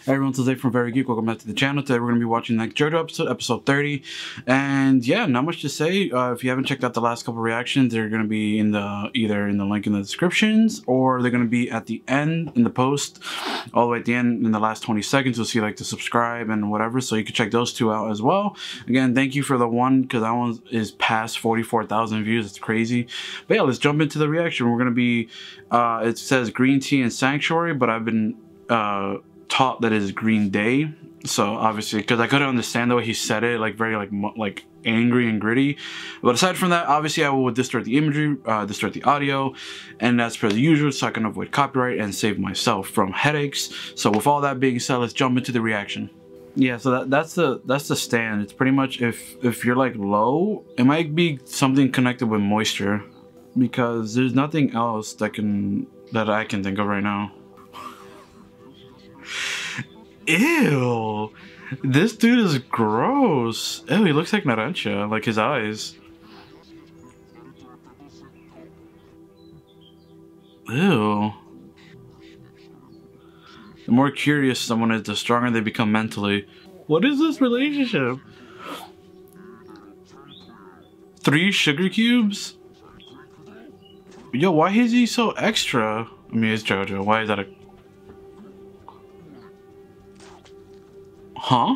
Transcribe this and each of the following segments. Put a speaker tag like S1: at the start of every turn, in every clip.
S1: Hey everyone, today from Very Geek. Welcome back to the channel. Today we're going to be watching the next JoJo episode, episode 30. And yeah, not much to say. If you haven't checked out the last couple reactions, they're going to be in the either in the link in the descriptions, or they're going to be at the end in the post, all the way at the end in the last 20 seconds. You'll see like the subscribe and whatever, so you can check those two out as well. Again, thank you for the one, because that one is past 44,000 views. It's crazy. But yeah, let's jump into the reaction. We're going to be, it says Green Tea and Sanctuary, but I've been taught that is Green Day, so obviously because I couldn't understand the way he said it, like very like angry and gritty. But aside from that, obviously I will distort the imagery, distort the audio, and that's per the usual, so I can avoid copyright and save myself from headaches. So with all that being said, let's jump into the reaction. Yeah, so that's the stand. It's pretty much if you're like low, it might be something connected with moisture, because there's nothing else that I can think of right now. Ew, this dude is gross. Ew, he looks like Narancia, like his eyes. Ew. The more curious someone is, the stronger they become mentally. What is this relationship? 3 sugar cubes? Yo, why is he so extra? I mean, it's JoJo. Why is that a... Huh?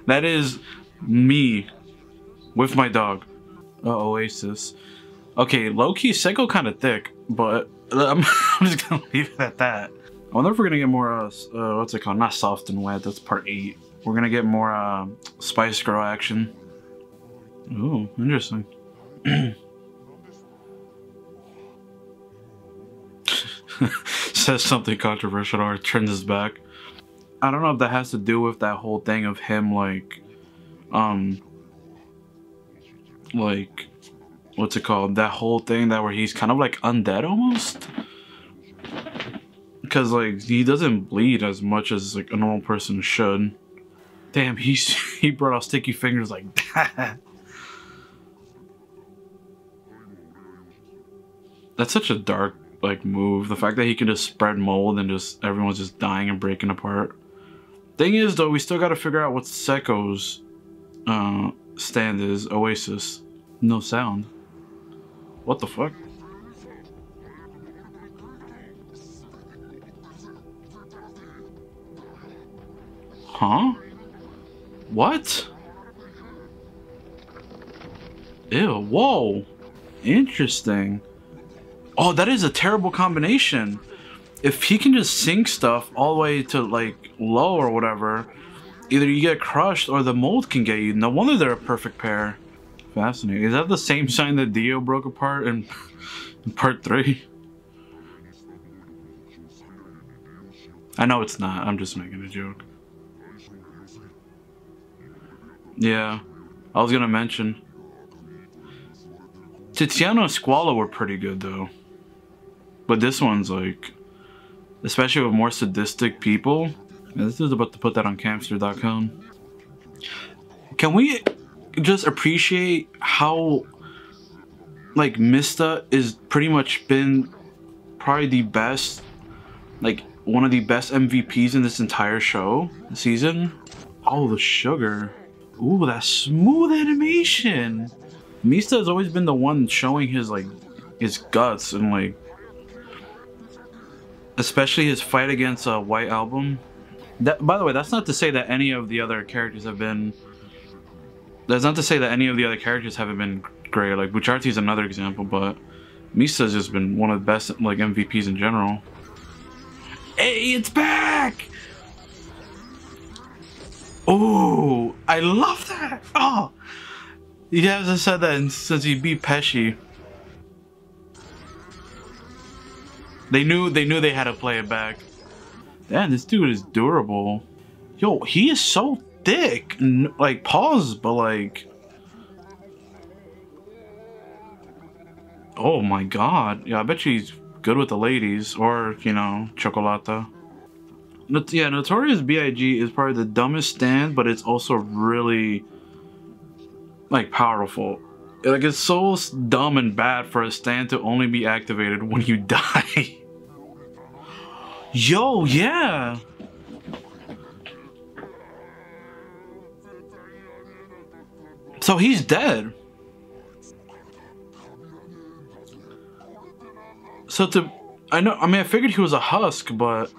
S1: That is me with my dog. Oasis. Okay, low-key Seiko kind of thick, but I'm just gonna leave it at that. I wonder if we're gonna get more what's it called? Not Soft and Wet, that's part 8. We're gonna get more Spice Girl action. Ooh, interesting. Says something controversial or turns his back. I don't know if that has to do with that whole thing of him like what's it called, that whole thing that where he's kind of like undead almost, because like he doesn't bleed as much as like a normal person should. Damn, he brought out sticky fingers like that. That's such a dark like move. The fact that he can just spread mold and just everyone's just dying and breaking apart. Thing is though, we still gotta figure out what Seiko's stand is. Oasis. No sound. What the fuck? Huh? What? Ew, whoa. Interesting. Oh, that is a terrible combination. If he can just sink stuff all the way to like low or whatever, either you get crushed or the mold can get you. No wonder they're a perfect pair. Fascinating. Is that the same sign that Dio broke apart in part 3? I know it's not. I'm just making a joke. Yeah, I was gonna mention. Tiziano and Squalo were pretty good though. But this one's like, especially with more sadistic people. Yeah, this is about to put that on Camster.com. Can we just appreciate how like Mista is pretty much been probably the best, like one of the best MVPs in this entire show season? Oh, the sugar. Ooh, that smooth animation. Mista has always been the one showing his like his guts, and like especially his fight against White Album. That, by the way, that's not to say that any of the other characters have been. That's not to say that any of the other characters haven't been great. Like Bucciarati is another example, but Mista's just been one of the best like MVPs in general. Hey, it's back! Oh, I love that! Oh, he hasn't said that since he beat Pesci. They knew they had to play it back. Damn, this dude is durable. Yo, he is so thick. Like, pause, but like... Oh my god. Yeah, I bet you he's good with the ladies. Or, you know, Chocolata. Yeah, Notorious B.I.G. is probably the dumbest stand, but it's also really, like, powerful. Like, it's so dumb and bad for a stand to only be activated when you die. Yo, yeah. So he's dead. So I figured he was a husk, but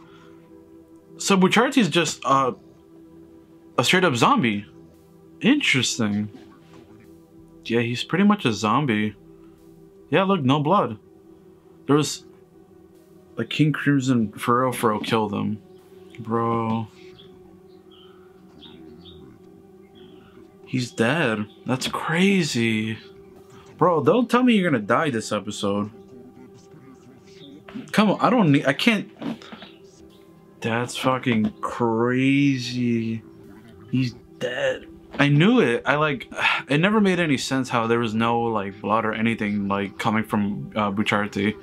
S1: so Bucciarati is just a straight up zombie. Interesting. Yeah, he's pretty much a zombie. Yeah, look, no blood. There was like King Crimson for real killed him, bro. He's dead. That's crazy, bro. Don't tell me you're gonna die this episode. Come on, I can't. That's fucking crazy. He's dead. I knew it. It never made any sense how there was no like blood or anything like coming from Bucciarati.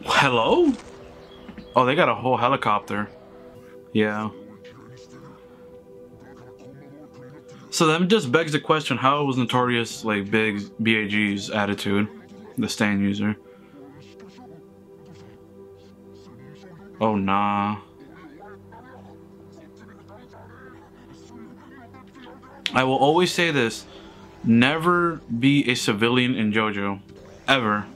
S1: Hello? Oh, they got a whole helicopter. Yeah. So that just begs the question, how was Notorious like BAG's attitude? The stand user. Oh nah. I will always say this, never be a civilian in JoJo, ever.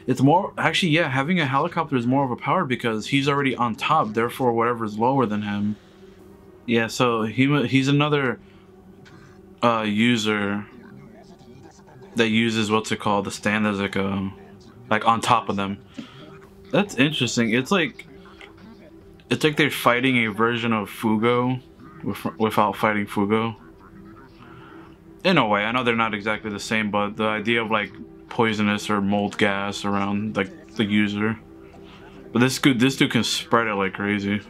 S1: It's more, actually yeah, having a helicopter is more of a power because he's already on top, therefore whatever's lower than him. Yeah, so he's another user that uses what's it called, the stand as like on top of them. That's interesting. It's like they're fighting a version of Fugo without fighting Fugo. In a way, I know they're not exactly the same, but the idea of like poisonous or mold gas around like the user. But this dude can spread it like crazy.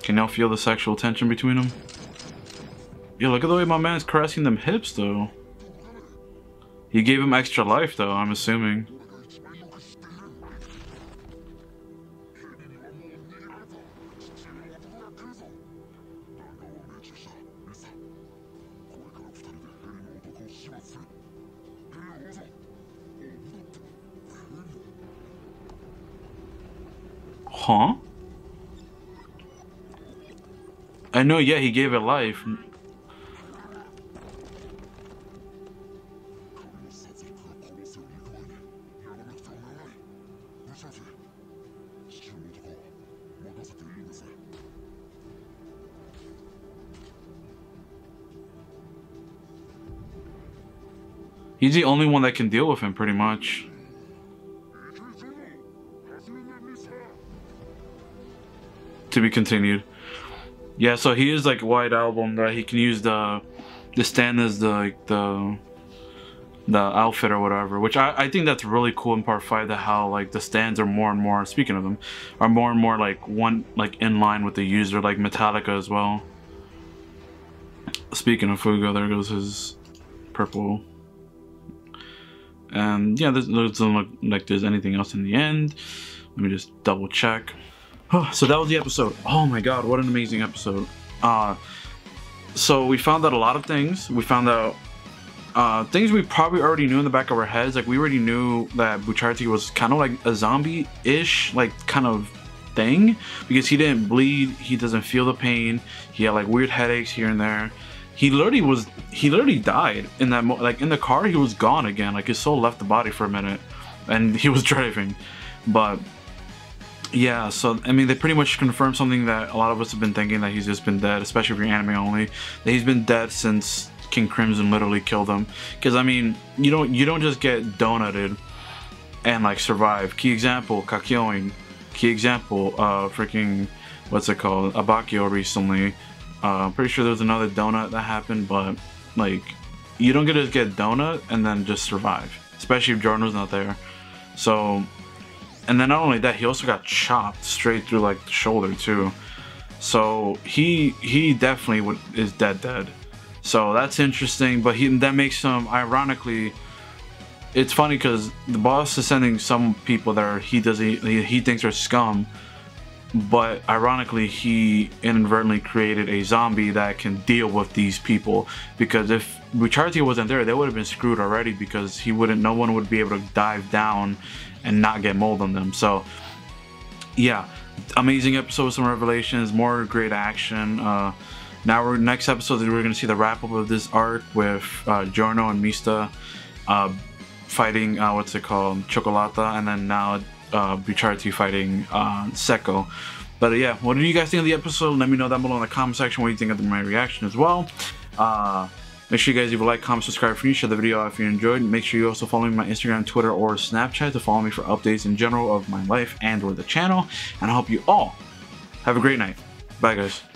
S1: Can y'all feel the sexual tension between them? Yeah, look at the way my man's caressing them hips though. He gave him extra life though, I'm assuming. Huh? I know, yeah, he gave it life. He's the only one that can deal with him, pretty much. To be continued. Yeah, so he is like White Album that he can use the stand as the outfit or whatever, which I think that's really cool in part 5, that how like the stands are more and more, speaking of them, are more and more like in line with the user, like Metallica as well. Speaking of Fugo, there goes his purple. And yeah, this doesn't look like there's anything else in the end. Let me just double check. So that was the episode. Oh my god, what an amazing episode. So we found out a lot of things. We found out things we probably already knew in the back of our heads. Like, we already knew that Bucciarati was kind of like a zombie-ish like kind of thing, because he didn't bleed, he doesn't feel the pain, he had like weird headaches here and there. He literally died in that like in the car. He was gone again, like his soul left the body for a minute and he was driving. But yeah, so I mean, they pretty much confirmed something that a lot of us have been thinking, that he's just been dead, especially if you're anime only, that he's been dead since King Crimson literally killed him. Because I mean, you don't just get donutted and like survive. Key example, Kakyoin. Key example, freaking, what's it called, Abakio recently. I'm pretty sure there was another donut that happened, but like, you don't just get donut and then just survive, especially if Jordan was not there. So, and then not only that, he also got chopped straight through like the shoulder too. So he definitely is dead. So that's interesting, but that makes him, ironically, it's funny because the boss is sending some people that he thinks are scum, but ironically he inadvertently created a zombie that can deal with these people, because if Bucciarati wasn't there, they would have been screwed already, because no one would be able to dive down and not get mold on them. So yeah, amazing episode with some revelations, more great action. Now next episode we're gonna see the wrap up of this arc with Giorno and Mista fighting what's it called, Cioccolata, and then now Bucciarati fighting Secco. But yeah, what did you guys think of the episode? Let me know down below in the comment section what you think of my reaction as well. Make sure you guys leave a like, comment, subscribe for me, share the video if you enjoyed. Make sure you also follow me on my Instagram, Twitter, or Snapchat to follow me for updates in general of my life and or the channel. And I hope you all have a great night. Bye guys.